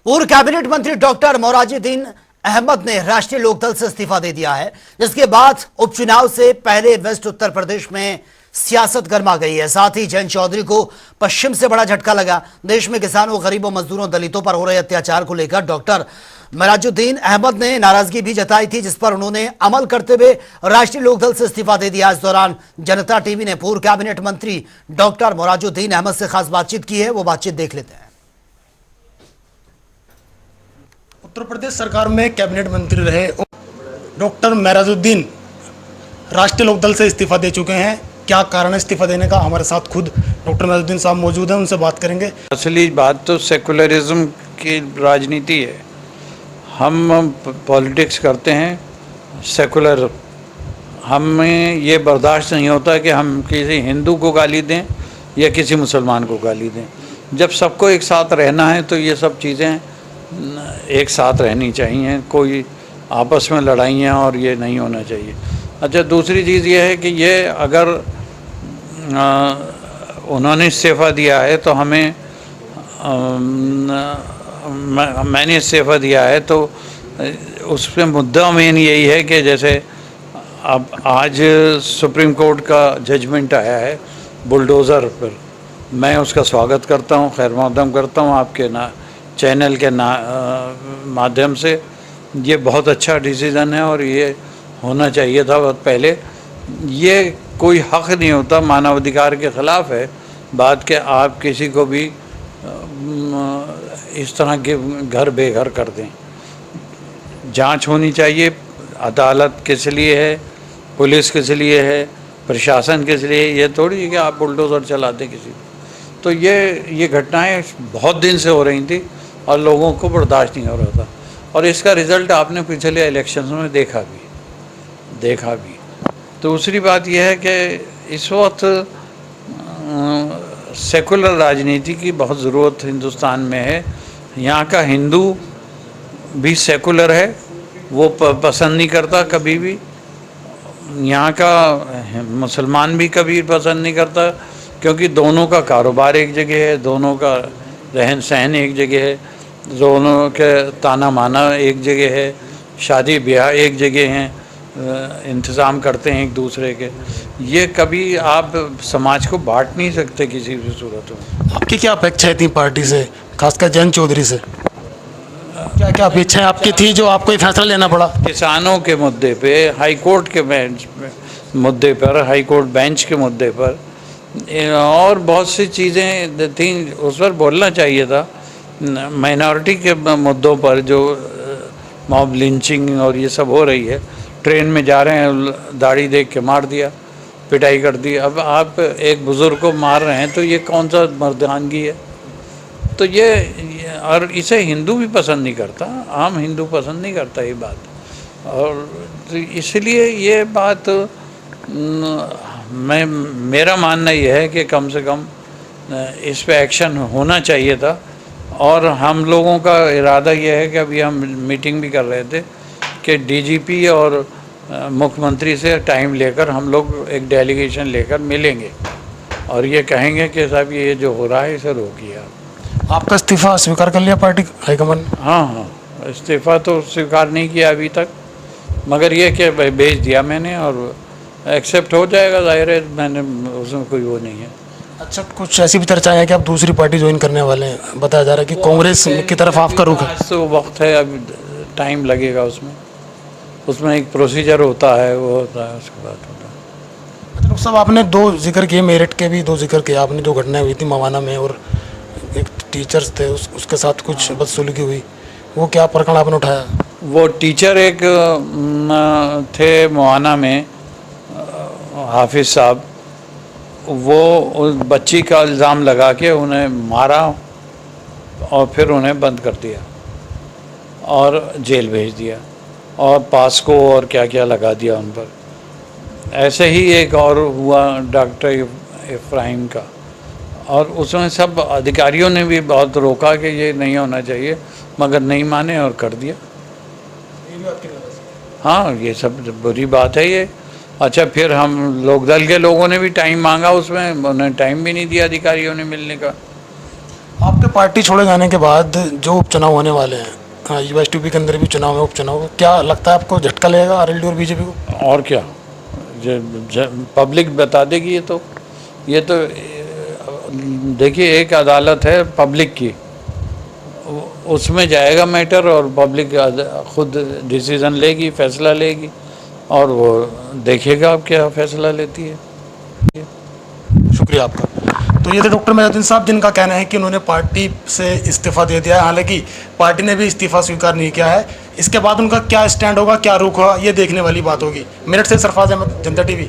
पूर्व कैबिनेट मंत्री डॉक्टर मोराजुद्दीन अहमद ने राष्ट्रीय लोकदल से इस्तीफा दे दिया है, जिसके बाद उपचुनाव से पहले वेस्ट उत्तर प्रदेश में सियासत गर्मा गई है। साथ ही जयंत चौधरी को पश्चिम से बड़ा झटका लगा। देश में किसानों, गरीबों, मजदूरों, दलितों पर हो रहे अत्याचार को लेकर डॉक्टर मोराजुद्दीन अहमद ने नाराजगी भी जताई थी, जिस पर उन्होंने अमल करते हुए राष्ट्रीय लोकदल से इस्तीफा दे दिया। इस दौरान जनता टीवी ने पूर्व कैबिनेट मंत्री डॉक्टर मोराजुद्दीन अहमद से खास बातचीत की है, वो बातचीत देख लेते हैं। उत्तर प्रदेश सरकार में कैबिनेट मंत्री रहे डॉक्टर मोराजुद्दीन राष्ट्रीय लोकदल से इस्तीफा दे चुके हैं। क्या कारण है इस्तीफा देने का? हमारे साथ खुद डॉक्टर मोराजुद्दीन साहब मौजूद हैं, उनसे बात करेंगे। असली बात तो सेकुलरिज्म की राजनीति है। हम पॉलिटिक्स करते हैं सेकुलर। हमें ये बर्दाश्त नहीं होता कि हम किसी हिंदू को गाली दें या किसी मुसलमान को गाली दें। जब सबको एक साथ रहना है तो ये सब चीज़ें एक साथ रहनी चाहिए। कोई आपस में लड़ाइयाँ और ये नहीं होना चाहिए। अच्छा, दूसरी चीज़ ये है कि ये अगर उन्होंने इस्तीफ़ा दिया है तो हमें मैंने इस्तीफ़ा दिया है तो उसमें मुद्दा मेन यही है कि जैसे अब आज सुप्रीम कोर्ट का जजमेंट आया है बुलडोज़र पर। मैं उसका स्वागत करता हूँ, खैर मकदम करता हूँ आपके चैनल के माध्यम से। ये बहुत अच्छा डिसीज़न है और ये होना चाहिए था बहुत पहले। ये कोई हक़ नहीं होता, मानवाधिकार के ख़िलाफ़ है बात के आप किसी को भी इस तरह के घर बेघर कर दें। जांच होनी चाहिए। अदालत किस लिए है, पुलिस किस लिए है, प्रशासन किस लिए है। ये थोड़ी कि आप बुलडोज़र चलाते किसी। तो ये घटनाएं बहुत दिन से हो रही थी और लोगों को बर्दाश्त नहीं हो रहा था और इसका रिज़ल्ट आपने पिछले इलेक्शंस में देखा भी। दूसरी बात यह है कि इस वक्त सेकुलर राजनीति की बहुत ज़रूरत हिंदुस्तान में है। यहाँ का हिंदू भी सेकुलर है, वो पसंद नहीं करता कभी भी। यहाँ का मुसलमान भी कभी पसंद नहीं करता, क्योंकि दोनों का कारोबार एक जगह है, दोनों का रहन सहन एक जगह है, दोनों के ताना माना एक जगह है, शादी ब्याह एक जगह हैं, इंतज़ाम करते हैं एक दूसरे के। ये कभी आप समाज को बांट नहीं सकते किसी भी सूरत में। आपकी क्या अपेक्षाएं थी पार्टी से, खासकर जयंत चौधरी से? क्या क्या अपेक्षाएं आपकी थी जो आपको ये फैसला लेना पड़ा? किसानों के मुद्दे पे, हाई कोर्ट के मुद्दे पर, हाई कोर्ट बेंच के मुद्दे पर और बहुत सी चीज़ें थी, उस पर बोलना चाहिए था। माइनॉरिटी के मुद्दों पर जो मॉब लिंचिंग और ये सब हो रही है, ट्रेन में जा रहे हैं दाढ़ी देख के मार दिया, पिटाई कर दी। अब आप एक बुज़ुर्ग को मार रहे हैं तो ये कौन सा मर्दानगी है? तो ये और इसे हिंदू भी पसंद नहीं करता, आम हिंदू पसंद नहीं करता ये बात। और इसलिए ये बात मेरा मानना ये है कि कम से कम इस पे एक्शन होना चाहिए था। और हम लोगों का इरादा ये है कि अभी हम मीटिंग भी कर रहे थे कि डीजीपी और मुख्यमंत्री से टाइम लेकर हम लोग एक डेलीगेशन लेकर मिलेंगे और ये कहेंगे कि साहब ये जो हो रहा है इसे रोकिए आप। आपका इस्तीफा स्वीकार कर लिया पार्टी हाईकमान? हाँ, इस्तीफ़ा तो स्वीकार नहीं किया अभी तक, मगर ये कि भेज दिया मैंने और एक्सेप्ट हो जाएगा, जाहिर है, मैंने उसमें कोई वो नहीं है। अच्छा, कुछ ऐसी भी चर्चाएं हैं कि आप दूसरी पार्टी ज्वाइन करने वाले हैं? बताया जा रहा है कि कांग्रेस की तरफ आपका रुख है। तो वक्त है, अब टाइम लगेगा उसमें एक प्रोसीजर होता है, वो होता है, उसके बाद होता है। डॉक्टर साहब, आपने दो जिक्र किए, मेरठ के भी दो जिक्र किए आपने, जो घटनाएं हुई थी मवाना में और एक टीचर्स थे उसके साथ कुछ बदसलूकी हुई, वो क्या प्रकरण आपने उठाया? वो टीचर एक थे मवाना में, हाफिज साहब, वो उस बच्ची का इल्ज़ाम लगा के उन्हें मारा और फिर उन्हें बंद कर दिया और जेल भेज दिया और पास्को और क्या क्या लगा दिया उन पर। ऐसे ही एक और हुआ डॉक्टर इब्राहिम का, और उसमें सब अधिकारियों ने भी बहुत रोका कि ये नहीं होना चाहिए, मगर नहीं माने और कर दिया। हाँ, ये सब बुरी बात है ये। अच्छा, फिर हम लोकदल के लोगों ने भी टाइम मांगा, उसमें उन्हें टाइम भी नहीं दिया अधिकारियों ने मिलने का। आपके पार्टी छोड़े जाने के बाद जो उपचुनाव होने वाले हैं, यूएसटीपी के अंदर भी चुनाव है, उपचुनाव, क्या लगता है आपको झटका लगेगा आरएलडी और बीजेपी को? और क्या, पब्लिक बता देगी। ये तो देखिए, एक अदालत है पब्लिक की, उसमें जाएगा मैटर और पब्लिक खुद डिसीज़न लेगी, फैसला लेगी, और वो देखेगा आप क्या फैसला लेती है। शुक्रिया आपका। तो ये थे डॉक्टर मेहराजुद्दीन साहब, जिनका कहना है कि उन्होंने पार्टी से इस्तीफा दे दिया है। हालांकि पार्टी ने भी इस्तीफा स्वीकार नहीं किया है। इसके बाद उनका क्या स्टैंड होगा, क्या रुख होगा, ये देखने वाली बात होगी। मेरठ से सरफराज अहमद, जनता टीवी।